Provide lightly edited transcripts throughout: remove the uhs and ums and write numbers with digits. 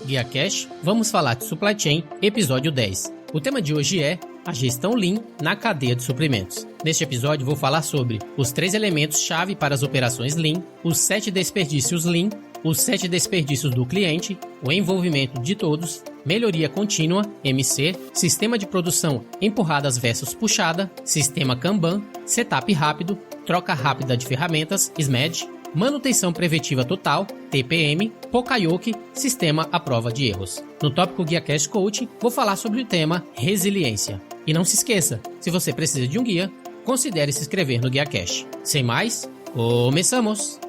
Guia Cash, vamos falar de Supply Chain, episódio 10. O tema de hoje é a gestão Lean na cadeia de suprimentos. Neste episódio vou falar sobre os 3 elementos-chave para as operações Lean, os 7 desperdícios Lean, os 7 desperdícios do cliente, o envolvimento de todos, melhoria contínua, MC, sistema de produção empurradas versus puxada, sistema Kanban, setup rápido, troca rápida de ferramentas, SMED, manutenção preventiva total, TPM, Pokayoke, sistema à prova de erros. No tópico Guia Cash Coaching, vou falar sobre o tema resiliência. E não se esqueça, se você precisa de um guia, considere se inscrever no Guia Cash. Sem mais, começamos!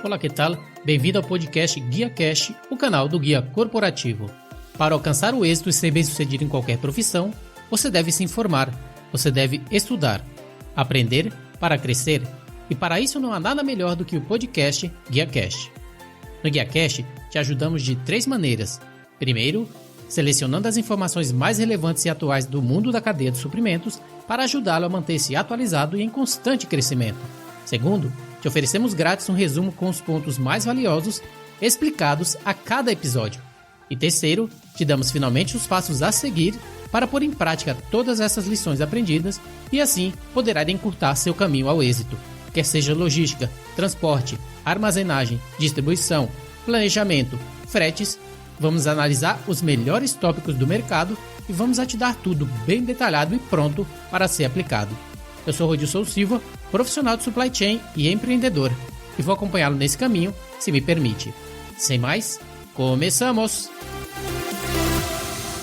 Olá, que tal? Bem-vindo ao podcast Guia Cash, o canal do Guia Corporativo. Para alcançar o êxito e ser bem-sucedido em qualquer profissão, você deve se informar, você deve estudar, aprender para crescer, e para isso não há nada melhor do que o podcast Guia Cash. No Guia Cash, te ajudamos de 3 maneiras. Primeiro, selecionando as informações mais relevantes e atuais do mundo da cadeia de suprimentos para ajudá-lo a manter-se atualizado e em constante crescimento. Segundo, te oferecemos grátis um resumo com os pontos mais valiosos explicados a cada episódio. E terceiro, te damos finalmente os passos a seguir para pôr em prática todas essas lições aprendidas e assim poderá encurtar seu caminho ao êxito. Quer seja logística, transporte, armazenagem, distribuição, planejamento, fretes, vamos analisar os melhores tópicos do mercado e vamos te dar tudo bem detalhado e pronto para ser aplicado. Eu sou Rodilson Silva, profissional de supply chain e empreendedor, e vou acompanhá-lo nesse caminho, se me permite. Sem mais, começamos!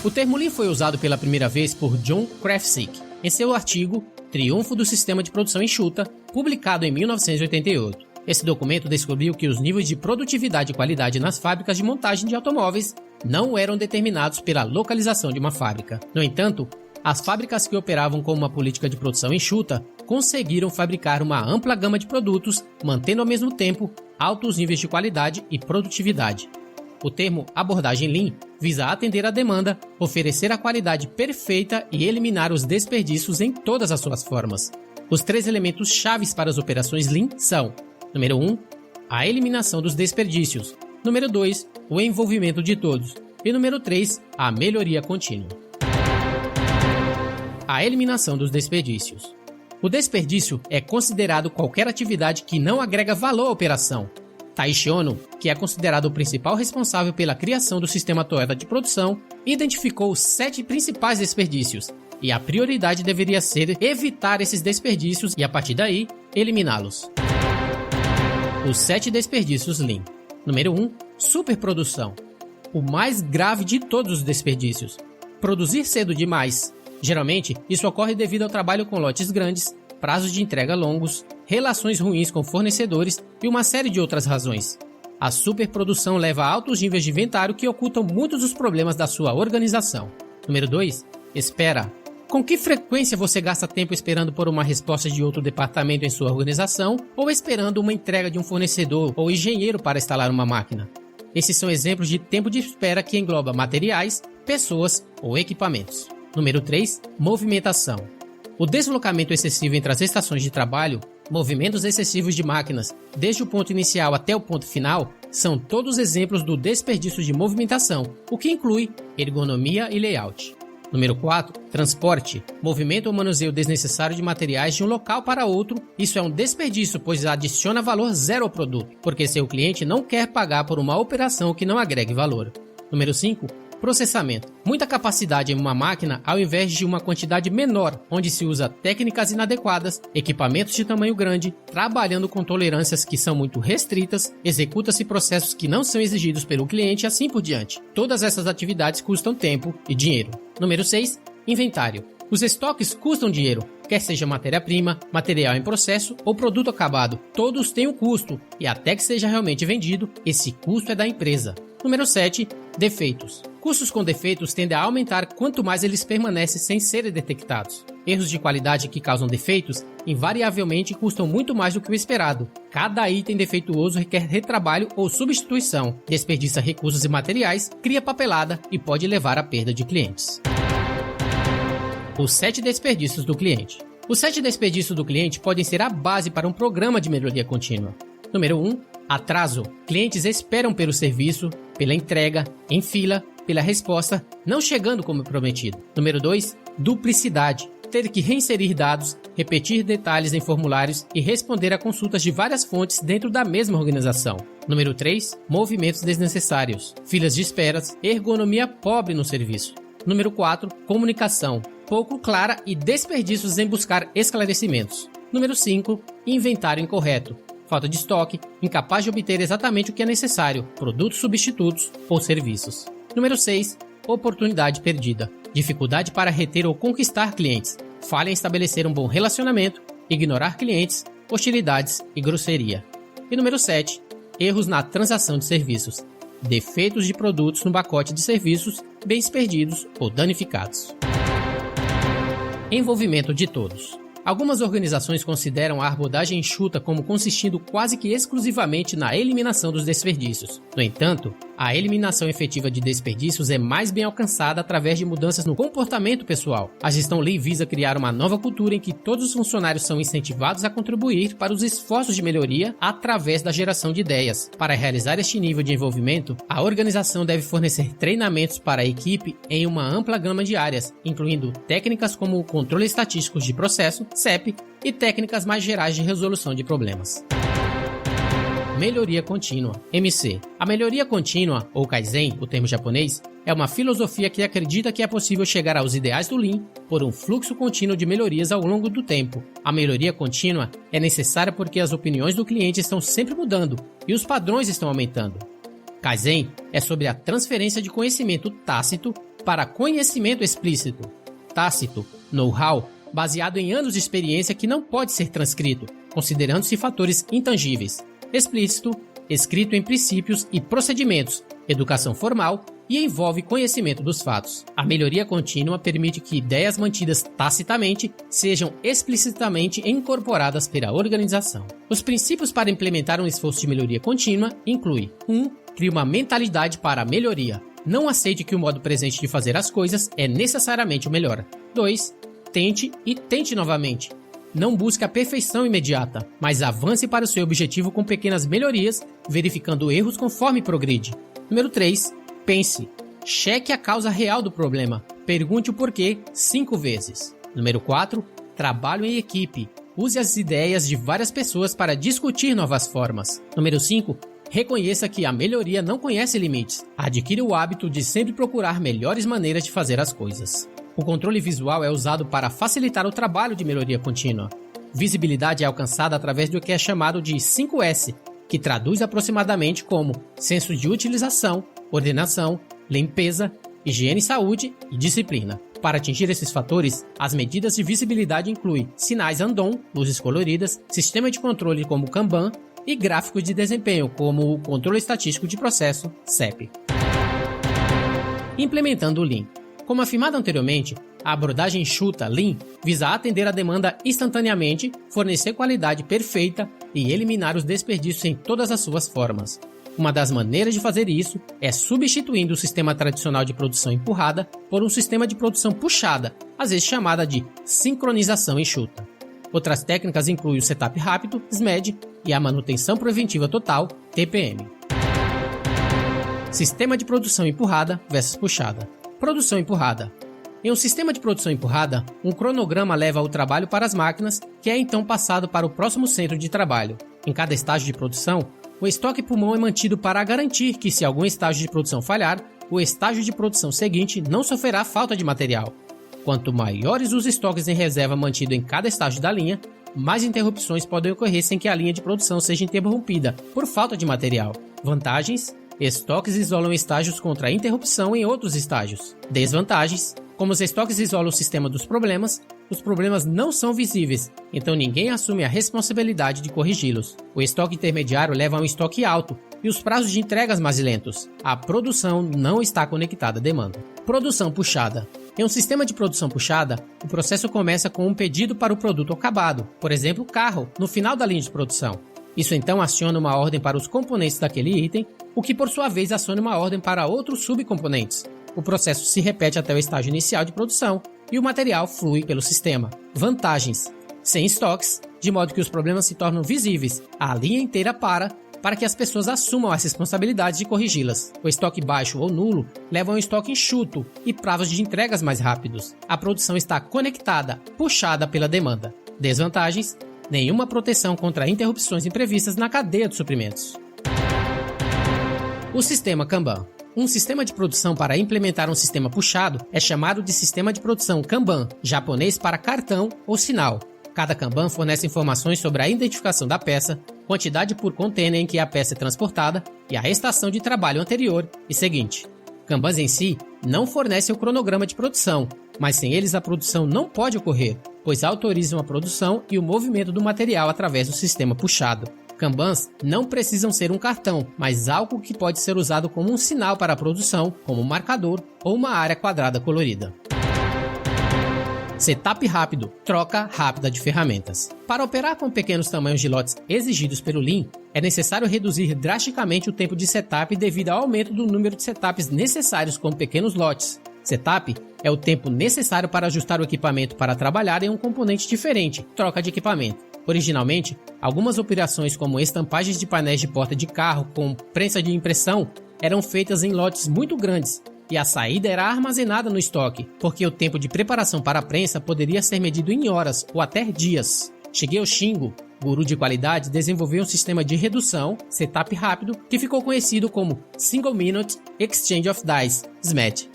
O termo Lean foi usado pela primeira vez por John Krafcik em seu artigo Triunfo do Sistema de Produção Enxuta, publicado em 1988. Esse documento descobriu que os níveis de produtividade e qualidade nas fábricas de montagem de automóveis não eram determinados pela localização de uma fábrica. No entanto, as fábricas que operavam com uma política de produção enxuta conseguiram fabricar uma ampla gama de produtos, mantendo ao mesmo tempo altos níveis de qualidade e produtividade. O termo abordagem Lean visa atender à demanda, oferecer a qualidade perfeita e eliminar os desperdícios em todas as suas formas. Os 3 elementos chaves para as operações Lean são: número 1, a eliminação dos desperdícios; número 2, o envolvimento de todos; e número 3, a melhoria contínua. A eliminação dos desperdícios. O desperdício é considerado qualquer atividade que não agrega valor à operação. Taishi Ohno, que é considerado o principal responsável pela criação do sistema Toyota de produção, identificou os 7 principais desperdícios, e a prioridade deveria ser evitar esses desperdícios e, a partir daí, eliminá-los. Os 7 desperdícios Lean. Número 1, superprodução. O mais grave de todos os desperdícios. Produzir cedo demais. Geralmente, isso ocorre devido ao trabalho com lotes grandes, prazos de entrega longos, relações ruins com fornecedores e uma série de outras razões. A superprodução leva a altos níveis de inventário que ocultam muitos dos problemas da sua organização. Número 2. Espera. Com que frequência você gasta tempo esperando por uma resposta de outro departamento em sua organização ou esperando uma entrega de um fornecedor ou engenheiro para instalar uma máquina? Esses são exemplos de tempo de espera que engloba materiais, pessoas ou equipamentos. Número 3. Movimentação. O deslocamento excessivo entre as estações de trabalho, movimentos excessivos de máquinas, desde o ponto inicial até o ponto final, são todos exemplos do desperdício de movimentação, o que inclui ergonomia e layout. Número 4. Transporte. Movimento ou manuseio desnecessário de materiais de um local para outro. Isso é um desperdício, pois adiciona valor zero ao produto, porque seu cliente não quer pagar por uma operação que não agregue valor. Número 5. Processamento. Muita capacidade em uma máquina ao invés de uma quantidade menor, onde se usa técnicas inadequadas, equipamentos de tamanho grande, trabalhando com tolerâncias que são muito restritas, executa-se processos que não são exigidos pelo cliente e assim por diante. Todas essas atividades custam tempo e dinheiro. Número 6. Inventário. Os estoques custam dinheiro, quer seja matéria-prima, material em processo ou produto acabado. Todos têm um custo e até que seja realmente vendido, esse custo é da empresa. Número 7. Defeitos. Custos com defeitos tendem a aumentar quanto mais eles permanecem sem serem detectados. Erros de qualidade que causam defeitos invariavelmente custam muito mais do que o esperado. Cada item defeituoso requer retrabalho ou substituição, desperdiça recursos e materiais, cria papelada e pode levar à perda de clientes. Os 7 desperdícios do cliente. Os 7 desperdícios do cliente podem ser a base para um programa de melhoria contínua. Número 1. Atraso. Clientes esperam pelo serviço, pela entrega, em fila, pela resposta, não chegando como prometido. Número 2. Duplicidade. Ter que reinserir dados, repetir detalhes em formulários e responder a consultas de várias fontes dentro da mesma organização. Número 3. Movimentos desnecessários. Filas de esperas, ergonomia pobre no serviço. Número 4. Comunicação. Pouco clara e desperdícios em buscar esclarecimentos. Número 5. Inventário incorreto. Falta de estoque, incapaz de obter exatamente o que é necessário, produtos substitutos ou serviços. Número 6. Oportunidade perdida. Dificuldade para reter ou conquistar clientes. Falha em estabelecer um bom relacionamento, ignorar clientes, hostilidades e grosseria. E número 7. Erros na transação de serviços. Defeitos de produtos no pacote de serviços, bens perdidos ou danificados. Envolvimento de todos. Algumas organizações consideram a abordagem enxuta como consistindo quase que exclusivamente na eliminação dos desperdícios. No entanto, a eliminação efetiva de desperdícios é mais bem alcançada através de mudanças no comportamento pessoal. A gestão Lean visa criar uma nova cultura em que todos os funcionários são incentivados a contribuir para os esforços de melhoria através da geração de ideias. Para realizar este nível de envolvimento, a organização deve fornecer treinamentos para a equipe em uma ampla gama de áreas, incluindo técnicas como o controle estatístico de processo, CEP, e técnicas mais gerais de resolução de problemas. Melhoria contínua, MC. A melhoria contínua, ou Kaizen, o termo japonês, é uma filosofia que acredita que é possível chegar aos ideais do Lean por um fluxo contínuo de melhorias ao longo do tempo. A melhoria contínua é necessária porque as opiniões do cliente estão sempre mudando e os padrões estão aumentando. Kaizen é sobre a transferência de conhecimento tácito para conhecimento explícito. Tácito, know-how, baseado em anos de experiência que não pode ser transcrito, considerando-se fatores intangíveis. Explícito, escrito em princípios e procedimentos, educação formal e envolve conhecimento dos fatos. A melhoria contínua permite que ideias mantidas tacitamente sejam explicitamente incorporadas pela organização. Os princípios para implementar um esforço de melhoria contínua incluem 1. Crie uma mentalidade para a melhoria. Não aceite que o modo presente de fazer as coisas é necessariamente o melhor. 2. Tente e tente novamente. Não busque a perfeição imediata, mas avance para o seu objetivo com pequenas melhorias, verificando erros conforme progride. Número 3. Pense. Cheque a causa real do problema. Pergunte o porquê 5 vezes. Número 4. Trabalho em equipe. Use as ideias de várias pessoas para discutir novas formas. Número 5. Reconheça que a melhoria não conhece limites. Adquira o hábito de sempre procurar melhores maneiras de fazer as coisas. O controle visual é usado para facilitar o trabalho de melhoria contínua. Visibilidade é alcançada através do que é chamado de 5S, que traduz aproximadamente como senso de utilização, ordenação, limpeza, higiene e saúde e disciplina. Para atingir esses fatores, as medidas de visibilidade incluem sinais Andon, luzes coloridas, sistema de controle como Kanban e gráficos de desempenho como o controle estatístico de processo, CEP. Implementando o Lean. Como afirmado anteriormente, a abordagem enxuta Lean visa atender a demanda instantaneamente, fornecer qualidade perfeita e eliminar os desperdícios em todas as suas formas. Uma das maneiras de fazer isso é substituindo o sistema tradicional de produção empurrada por um sistema de produção puxada, às vezes chamada de sincronização enxuta. Outras técnicas incluem o setup rápido, SMED, e a manutenção preventiva total, TPM. Sistema de produção empurrada versus puxada. Produção empurrada. Em um sistema de produção empurrada, um cronograma leva o trabalho para as máquinas, que é então passado para o próximo centro de trabalho. Em cada estágio de produção, o estoque pulmão é mantido para garantir que, se algum estágio de produção falhar, o estágio de produção seguinte não sofrerá falta de material. Quanto maiores os estoques em reserva mantido em cada estágio da linha, mais interrupções podem ocorrer sem que a linha de produção seja interrompida por falta de material. Vantagens: estoques isolam estágios contra a interrupção em outros estágios. Desvantagens: como os estoques isolam o sistema dos problemas, os problemas não são visíveis, então ninguém assume a responsabilidade de corrigi-los. O estoque intermediário leva a um estoque alto e os prazos de entregas mais lentos. A produção não está conectada à demanda. Produção puxada. Em um sistema de produção puxada, o processo começa com um pedido para o produto acabado, por exemplo, o carro, no final da linha de produção. Isso então aciona uma ordem para os componentes daquele item, o que por sua vez aciona uma ordem para outros subcomponentes. O processo se repete até o estágio inicial de produção, e o material flui pelo sistema. Vantagens: sem estoques, de modo que os problemas se tornam visíveis, a linha inteira para que as pessoas assumam as responsabilidades de corrigi-las. O estoque baixo ou nulo leva a um estoque enxuto e prazos de entregas mais rápidos. A produção está conectada, puxada pela demanda. Desvantagens: nenhuma proteção contra interrupções imprevistas na cadeia de suprimentos. O sistema Kanban. Um sistema de produção para implementar um sistema puxado é chamado de sistema de produção Kanban, japonês para cartão ou sinal. Cada Kanban fornece informações sobre a identificação da peça, quantidade por container em que a peça é transportada e a estação de trabalho anterior e seguinte. Kanbans em si não fornecem o cronograma de produção, mas sem eles a produção não pode ocorrer, pois autorizam a produção e o movimento do material através do sistema puxado. Kanbans não precisam ser um cartão, mas algo que pode ser usado como um sinal para a produção, como um marcador ou uma área quadrada colorida. Setup rápido, troca rápida de ferramentas. Para operar com pequenos tamanhos de lotes exigidos pelo Lean, é necessário reduzir drasticamente o tempo de setup devido ao aumento do número de setups necessários com pequenos lotes. Setup é o tempo necessário para ajustar o equipamento para trabalhar em um componente diferente, troca de equipamento. Originalmente, algumas operações como estampagens de painéis de porta de carro com prensa de impressão eram feitas em lotes muito grandes, e a saída era armazenada no estoque, porque o tempo de preparação para a prensa poderia ser medido em horas ou até dias. Shigeo Shingo, guru de qualidade, desenvolveu um sistema de redução, setup rápido, que ficou conhecido como Single Minute Exchange of Dies, SMED.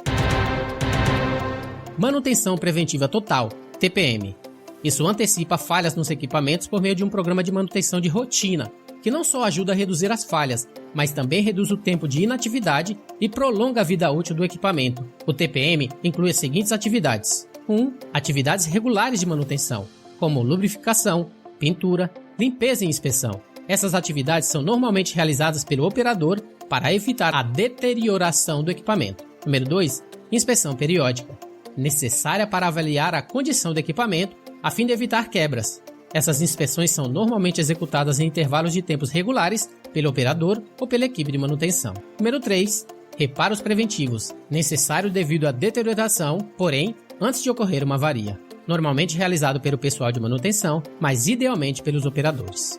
Manutenção Preventiva Total, TPM. Isso antecipa falhas nos equipamentos por meio de um programa de manutenção de rotina, que não só ajuda a reduzir as falhas, mas também reduz o tempo de inatividade e prolonga a vida útil do equipamento. O TPM inclui as seguintes atividades. 1. Atividades regulares de manutenção, como lubrificação, pintura, limpeza e inspeção. Essas atividades são normalmente realizadas pelo operador para evitar a deterioração do equipamento. Número 2. Inspeção periódica, necessária para avaliar a condição do equipamento a fim de evitar quebras. Essas inspeções são normalmente executadas em intervalos de tempos regulares pelo operador ou pela equipe de manutenção. Número 3. Reparos preventivos, necessário devido à deterioração, porém, antes de ocorrer uma avaria. Normalmente realizado pelo pessoal de manutenção, mas idealmente pelos operadores.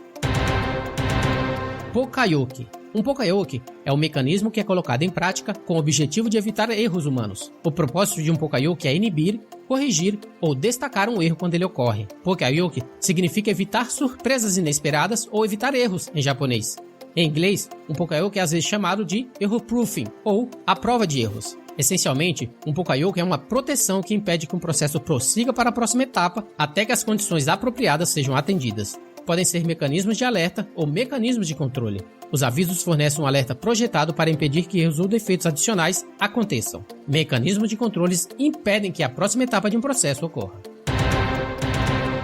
Pokayoke. Um Pokayoke é um mecanismo que é colocado em prática com o objetivo de evitar erros humanos. O propósito de um Pokayoke é inibir, corrigir ou destacar um erro quando ele ocorre. Pokayoke significa evitar surpresas inesperadas ou evitar erros em japonês. Em inglês, um Pokayoke é às vezes chamado de error proofing ou a prova de erros. Essencialmente, um Pokayoke é uma proteção que impede que um processo prossiga para a próxima etapa até que as condições apropriadas sejam atendidas. Podem ser mecanismos de alerta ou mecanismos de controle. Os avisos fornecem um alerta projetado para impedir que erros ou defeitos adicionais aconteçam. Mecanismos de controles impedem que a próxima etapa de um processo ocorra.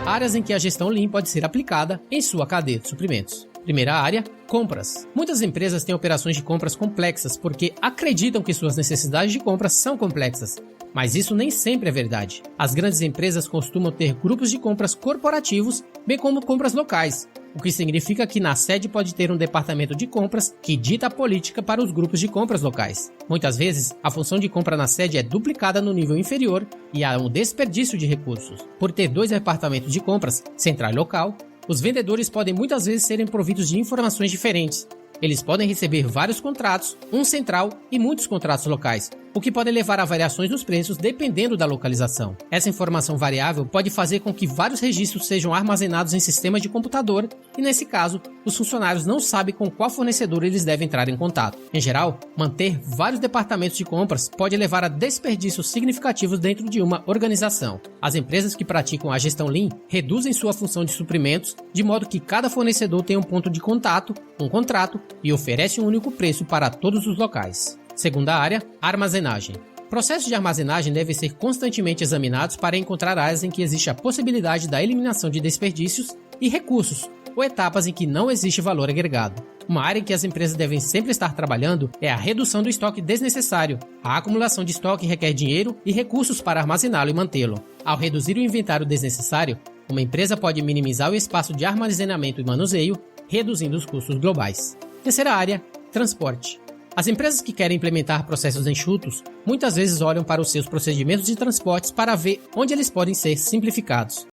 Áreas em que a gestão Lean pode ser aplicada em sua cadeia de suprimentos. Primeira área, compras. Muitas empresas têm operações de compras complexas porque acreditam que suas necessidades de compras são complexas. Mas isso nem sempre é verdade. As grandes empresas costumam ter grupos de compras corporativos, bem como compras locais, o que significa que na sede pode ter um departamento de compras que dita a política para os grupos de compras locais. Muitas vezes, a função de compra na sede é duplicada no nível inferior e há um desperdício de recursos. Por ter 2 departamentos de compras, central e local, os vendedores podem muitas vezes serem providos de informações diferentes. Eles podem receber vários contratos, um central e muitos contratos locais, o que pode levar a variações nos preços dependendo da localização. Essa informação variável pode fazer com que vários registros sejam armazenados em sistemas de computador e, nesse caso, os funcionários não sabem com qual fornecedor eles devem entrar em contato. Em geral, manter vários departamentos de compras pode levar a desperdícios significativos dentro de uma organização. As empresas que praticam a gestão Lean reduzem sua função de suprimentos de modo que cada fornecedor tem um ponto de contato, um contrato e oferece um único preço para todos os locais. Segunda área, armazenagem. Processos de armazenagem devem ser constantemente examinados para encontrar áreas em que existe a possibilidade da eliminação de desperdícios e recursos, ou etapas em que não existe valor agregado. Uma área em que as empresas devem sempre estar trabalhando é a redução do estoque desnecessário. A acumulação de estoque requer dinheiro e recursos para armazená-lo e mantê-lo. Ao reduzir o inventário desnecessário, uma empresa pode minimizar o espaço de armazenamento e manuseio, reduzindo os custos globais. Terceira área, transporte. As empresas que querem implementar processos enxutos muitas vezes olham para os seus procedimentos de transportes para ver onde eles podem ser simplificados.